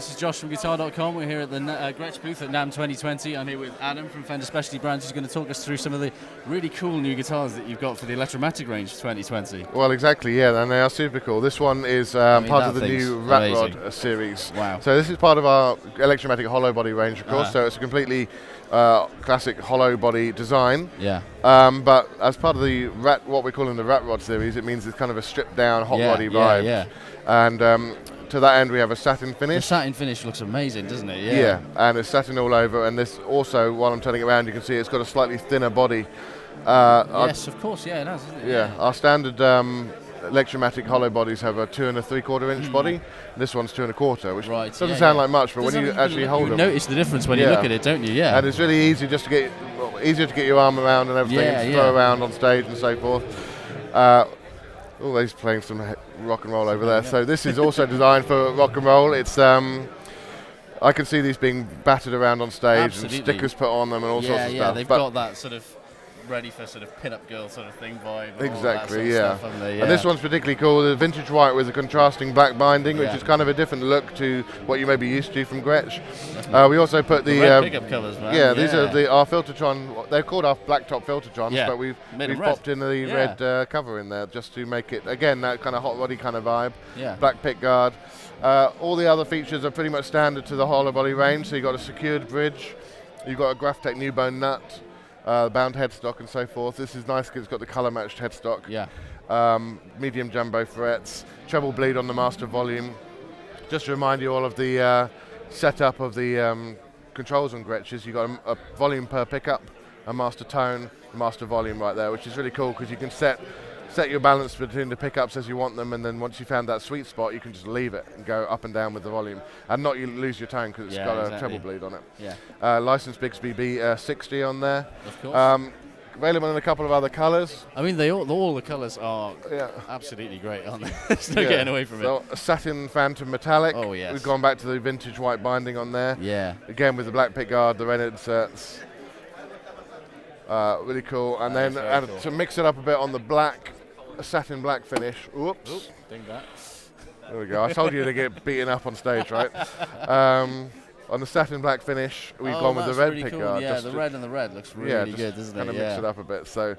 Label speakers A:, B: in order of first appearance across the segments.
A: this is Josh from Guitar.com. We're here at the Gretsch booth at NAMM 2020. I'm here with Adam from Fender Specialty Brands, who's going to talk us through some of the really cool new guitars that you've got for the Electromatic range for 2020.
B: Well, exactly, yeah, and they are super cool. This one is part of the new Rat Rod series.
A: Wow.
B: So this is part of our Electromatic hollow body range, of course, so it's a completely classic hollow body design.
A: Yeah.
B: But as part of the what we're calling the Rat Rod series, it means it's kind of a stripped down hot roddy vibe.
A: Yeah.
B: And to that end, we have a satin finish.
A: The satin finish looks amazing, doesn't it?
B: Yeah, and it's satin all over. And this also, while I'm turning it around, you can see it's got a slightly thinner body.
A: Yes, of course, yeah, it has, isn't it?
B: Yeah, our standard Electromatic hollow bodies have a 2 3/4 inch body. This one's 2 1/4, which doesn't sound like much, but when you actually hold them,
A: you notice the difference when you look at it, don't you? Yeah.
B: And it's really easy just to get easier to get your arm around and everything, and throw around on stage and so forth. Oh, he's playing some rock and roll over there. So this is also designed for rock and roll. It's I can see these being battered around on stage and stickers put on them and all sorts of stuff.
A: Yeah, they've got that sort of ready for sort of pin-up girl sort of thing vibe.
B: Exactly,
A: stuff, haven't they?
B: And this one's particularly cool, the vintage white with a contrasting black binding, which is kind of a different look to what you may be used to from Gretsch. We also put the
A: red pickup covers, man.
B: Yeah, these are our Filtertron. They're called our blacktop Filtertrons, but we've popped in the red cover in there just to make it, again, that kind of hot roddy kind of vibe.
A: Yeah.
B: Black pick guard. All the other features are pretty much standard to the hollow body range. So you've got a secured bridge, you've got a Graphtec new bone nut, bound headstock and so forth. This is nice because it's got the colour matched headstock.
A: Yeah.
B: Medium jumbo frets, treble bleed on the master volume. Just to remind you all of the setup of the controls on Gretsch, you've got a volume per pickup, a master tone, a master volume right there, which is really cool because you can set your balance between the pickups as you want them, and then once you found that sweet spot, you can just leave it and go up and down with the volume, and not you lose your tone because it's got a treble bleed on it.
A: Yeah.
B: Licensed Bixby B60 on there.
A: Of course.
B: Available in a couple of other colours.
A: I mean, all the colours are absolutely great, aren't they? There's no getting away from it.
B: A satin Phantom metallic.
A: Oh yes.
B: We've gone back to the vintage white binding on there.
A: Yeah.
B: Again with the black pick guard, the red inserts. Really cool. And then
A: cool.
B: to mix it up a bit on the black, a satin black finish. Oops.
A: Oop, ding that.
B: There we go. I told you to get beaten up on stage, right? On the satin black finish, we've gone with the red
A: really
B: pick
A: cool.
B: guard.
A: Yeah, the red and the red looks really good, doesn't it?
B: Kind of mix it up a bit. So,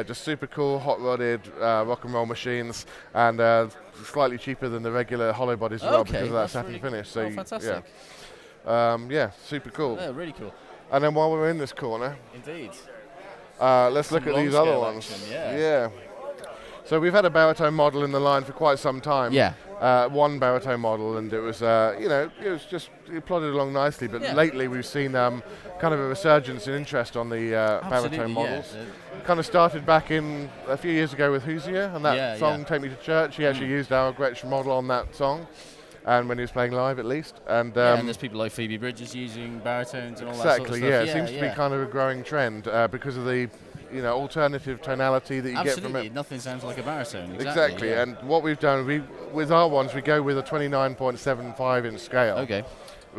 B: just super cool, hot-rodded rock and roll machines, and slightly cheaper than the regular hollow bodies as well because of that satin finish. So,
A: fantastic.
B: Super cool.
A: Yeah, really cool.
B: And then while we're in this corner,
A: indeed,
B: let's look at these other ones. Yeah. So we've had a baritone model in the line for quite some time.
A: Yeah.
B: One baritone model, and it was, it plodded along nicely. But lately we've seen kind of a resurgence in interest on the baritone models. Kind of started back in a few years ago with Hoosier, and that song "Take Me to Church." He actually used our Gretsch model on that song, and when he was playing live, at least. And
A: there's people like Phoebe Bridgers using baritones and all that sort of stuff.
B: It seems to be kind of a growing trend because of the alternative tonality that you get from it.
A: Nothing sounds like a baritone.
B: Exactly. And what we've done, with our ones, we go with a 29.75 inch scale.
A: Okay.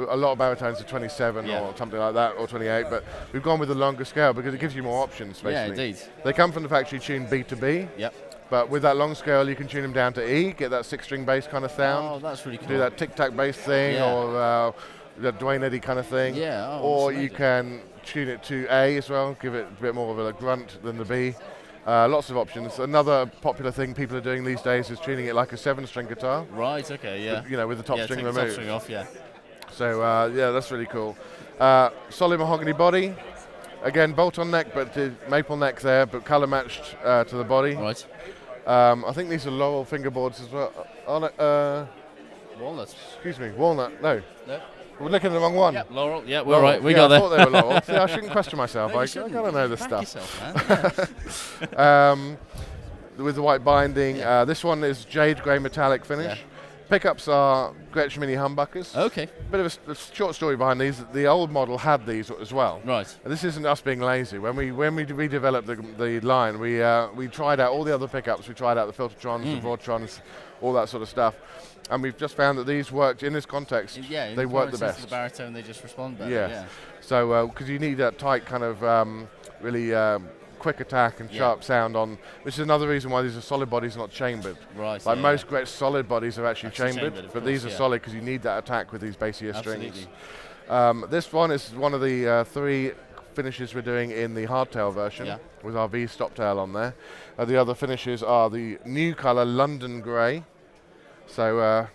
B: A lot of baritones are 27 or something like that, or 28, but we've gone with a longer scale because it gives you more options, basically.
A: Yeah, indeed.
B: They come from the factory tuned B to B.
A: Yep.
B: But with that long scale, you can tune them down to E, get that 6-string bass kind of sound.
A: Oh, that's really cool.
B: Do that tic-tac bass thing, or the Dwayne Eddy kind of thing.
A: Yeah.
B: Or you can tune it to A as well, give it a bit more of a grunt than the B. Lots of options. Another popular thing people are doing these days is tuning it like a 7-string guitar.
A: Right, okay, yeah.
B: With the top string removed.
A: Top string off, yeah.
B: So, that's really cool. Solid mahogany body. Again, bolt-on neck, but maple neck there, but colour matched to the body.
A: Right.
B: I think these are laurel fingerboards as well.
A: Walnut.
B: Excuse me, walnut. No.
A: No.
B: We're looking at the wrong one.
A: Yep, laurel. Yeah, we're right. We got
B: there.
A: there.
B: I thought they were laurel. See, I shouldn't question myself. I gotta know this stuff.
A: Yourself, man.
B: With the white binding. This one is jade grey metallic finish.
A: Yeah.
B: Pickups are Gretsch mini-humbuckers.
A: Okay.
B: Bit of a short story behind these. The old model had these as well.
A: Right.
B: And this isn't us being lazy. When we redeveloped the line, we tried out all the other pickups. We tried out the Filtertrons, the Broadtrons, all that sort of stuff. And we've just found that these worked in this context.
A: Yeah,
B: they work the best.
A: The baritone, they just respond better.
B: Yeah. So because you need that tight kind of really quick attack and sharp sound on, which is another reason why these are solid bodies, not chambered.
A: Right.
B: Like most Gretsch solid bodies are actually chambered, but
A: course,
B: these are solid because you need that attack with these bassier strings.
A: Absolutely.
B: This one is one of the 3 finishes we're doing in the hardtail version with our V stop tail on there. The other finishes are the new colour London Grey. So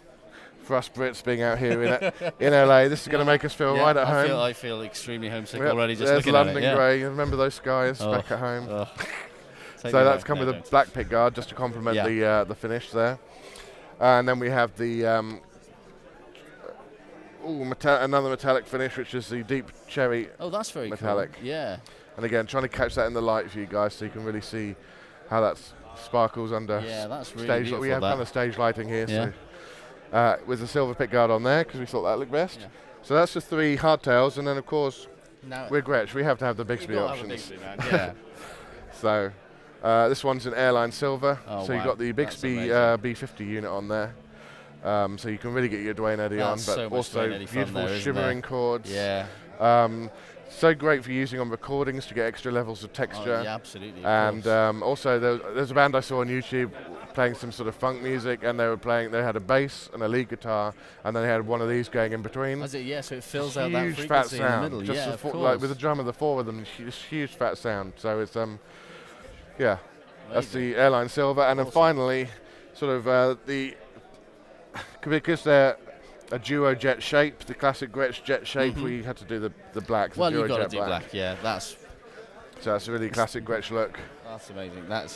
B: for us Brits being out here in LA, this is going to make us feel right at home.
A: I feel extremely homesick already just
B: there's
A: looking
B: London
A: at it.
B: Grey. Remember those skies back at home?
A: So
B: that's come with a black pick guard just to complement the finish there. And then we have the another metallic finish, which is the deep cherry.
A: Oh, that's very
B: metallic.
A: Cool. Yeah.
B: And again, trying to catch that in the light for you guys, so you can really see how that sparkles under
A: that's really
B: stage.
A: beautiful.
B: We have kind of stage lighting here, so with the silver pick guard on there because we thought that looked best. Yeah. So that's the 3 hardtails, and then of course we're Gretsch. We have to have the Bixby options. So this one's an airline silver, so you've got the Bixby B50 unit on there. So you can really get your Dwayne Eddy on, but also beautiful shimmering chords. So great for using on recordings to get extra levels of texture.
A: Absolutely.
B: And also there's a band I saw on YouTube playing some sort of funk music, and they had a bass and a lead guitar, and then they had one of these going in between.
A: So it fills out that
B: huge
A: frequency
B: fat sound.
A: in the middle.
B: Just like with the drum of the 4 of them, huge fat sound. So it's that's the airline silver, and then finally, sort of because they're a duo jet shape, the classic Gretsch jet shape, we had to do the black.
A: Well, you've got to do black. That's.
B: So that's a really classic Gretsch look.
A: That's amazing. That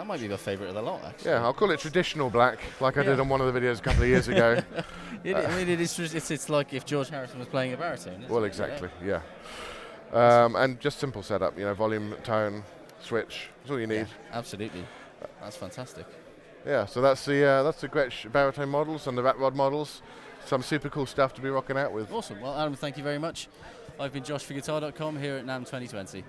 A: might be my favourite of the lot, actually.
B: Yeah, I'll call it traditional black, like I did on one of the videos a couple of years ago.
A: It's like if George Harrison was playing a baritone.
B: Well, exactly, and just simple setup, volume, tone, switch. That's all you need.
A: Absolutely. That's fantastic.
B: Yeah, so that's the Gretsch baritone models and the rat rod models. Some super cool stuff to be rocking out with.
A: Awesome. Well, Adam, thank you very much. I've been Josh for Guitar.com here at NAMM 2020.